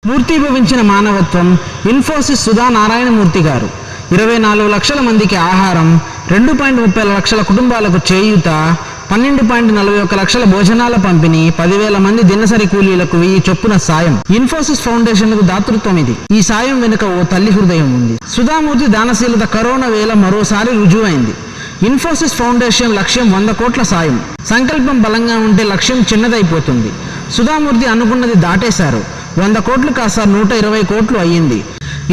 మూర్తీభవించిన మానవత్వం. ఇన్ఫోసిస్ సుధా నారాయణమూర్తి గారు 24 లక్షల మందికి ఆహారం, 2.30 లక్షల కుటుంబాలకు చేయూత, 12.41 లక్షల భోజనాల పంపిణీ, 10,000 మంది దినసరి కూలీలకు 1000 చొప్పున సాయం. ఇన్ఫోసిస్ ఫౌండేషన్ కు దాతృత్వం ఇది. ఈ సాయం వెనుక ఓ తల్లి హృదయం ఉంది. సుధామూర్తి దానశీలత కరోనా వేళ మరోసారి రుజువైంది. ఇన్ఫోసిస్ ఫౌండేషన్ లక్ష్యం 100 కోట్ల సాయం. సంకల్పం బలంగా ఉంటే లక్ష్యం చిన్నదైపోతుంది. సుధామూర్తి అనుకున్నది దాటేశారు. 100 కోట్లు కాస్త 120 కోట్లు అయ్యింది.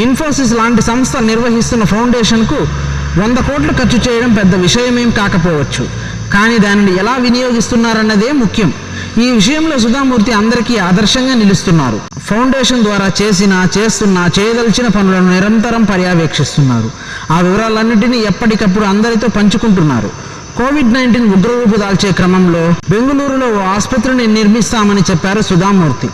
ఇన్ఫోసిస్ లాంటి సంస్థ నిర్వహిస్తున్న ఫౌండేషన్కు 100 కోట్లు ఖర్చు చేయడం పెద్ద విషయమేం కాకపోవచ్చు, కానీ దానిని ఎలా వినియోగిస్తున్నారన్నదే ముఖ్యం. ఈ విషయంలో సుధామూర్తి అందరికీ ఆదర్శంగా నిలుస్తున్నారు. ఫౌండేషన్ ద్వారా చేస్తున్న చేయదలిచిన పనులను నిరంతరం పర్యవేక్షిస్తున్నారు. ఆ వివరాలన్నింటినీ ఎప్పటికప్పుడు అందరితో పంచుకుంటున్నారు. కోవిడ్-19 ఉగ్రరూపు దాల్చే క్రమంలో బెంగళూరులో ఓ ఆసుపత్రిని నిర్మిస్తామని చెప్పారు సుధామూర్తి.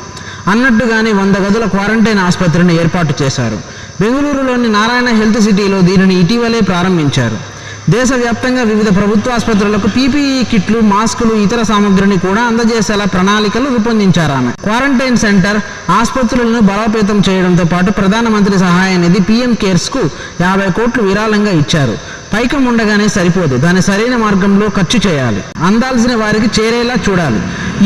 అన్నట్టుగానే 100 గదుల క్వారంటైన్ ఆసుపత్రిని ఏర్పాటు చేశారు. బెంగళూరులోని నారాయణ హెల్త్ సిటీలో దీనిని ఇటీవలే ప్రారంభించారు. దేశవ్యాప్తంగా వివిధ ప్రభుత్వ ఆసుపత్రులకు పీపీఈ కిట్లు, మాస్కులు, ఇతర సామగ్రిని కూడా అందజేసేలా ప్రణాళికలు రూపొందించారు ఆమె. క్వారంటైన్ సెంటర్, ఆసుపత్రులను బలోపేతం చేయడంతో పాటు ప్రధానమంత్రి సహాయ నిధి పీఎం కేర్స్ కు 50 కోట్లు విరాళంగా ఇచ్చారు. పైకం ఉండగానే సరిపోదు, దాన్ని సరైన మార్గంలో ఖర్చు చేయాలి. అందాల్సిన వారికి చేరేలా చూడాలి.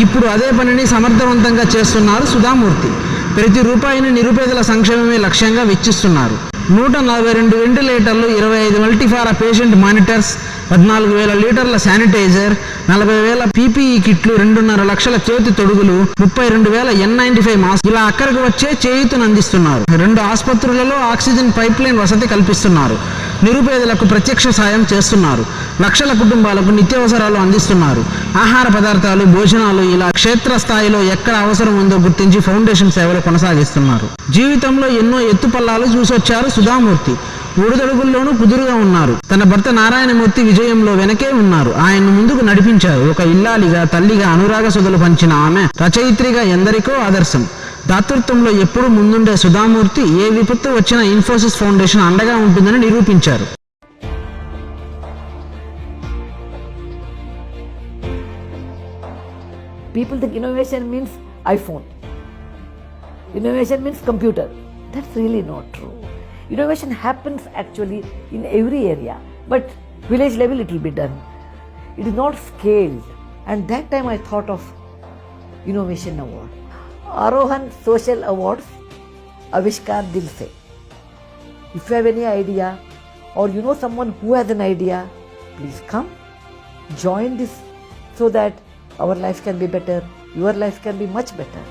ఇప్పుడు అదే పనిని సమర్థవంతంగా చేస్తున్నారు సుధామూర్తి. ప్రతి రూపాయిని నిరుపేదల సంక్షేమమే లక్ష్యంగా వెచ్చిస్తున్నారు. 142 వెంటిలేటర్లు, 25 మల్టీఫారా పేషెంట్ మానిటర్స్, 14,000 లీటర్ల శానిటైజర్, 40,000 పీపీఈ కిట్లు, 2.5 లక్షల చేతి తొడుగులు, 32,000 N95 మాస్క్, ఇలా అక్కడికి వచ్చే చేయూతను అందిస్తున్నారు. 2 ఆసుపత్రులలో ఆక్సిజన్ పైప్లైన్ వసతి కల్పిస్తున్నారు. నిరుపేదలకు ప్రత్యక్ష సాయం చేస్తున్నారు. లక్షల కుటుంబాలకు నిత్యావసరాలు అందిస్తున్నారు. ఆహార పదార్థాలు, భోజనాలు, ఇలా క్షేత్రస్థాయిలో ఎక్కడ అవసరం ఉందో గుర్తించి ఫౌండేషన్ సేవలు కొనసాగిస్తున్నారు. జీవితంలో ఎన్నో ఎత్తుపల్లాలు చూసొచ్చారు సుధామూర్తి. ఒడిదొడుగుల్లోనూ కుదురుగా ఉన్నారు. తన భర్త నారాయణమూర్తి విజయంలో వెనకే ఉన్నారు. ఆయన్ను ముందుకు నడిపించారు. ఒక ఇల్లాలిగా, తల్లిగా అనురాగ సుధలు పంచిన ఆమె రచయిత్రిగా ఎందరికో ఆదర్శం. దాతృత్వంలో ఎప్పుడూ ముందుండే సుధామూర్తి ఏ విపత్తు వచ్చినా ఇన్ఫోసిస్ ఫౌండేషన్ అండగా ఉంటుందని నిరూపించారు. People think innovation means iPhone. Innovation means computer. That's really not true. Innovation happens actually in every area, but village level it will be done. It is not scaled. And that time I thought of Innovation Award. Arohan Social Awards, Avishkar Dil Se. If you have any idea or you know someone who has an idea, please come, join this so that our life can be better, your life can be much better.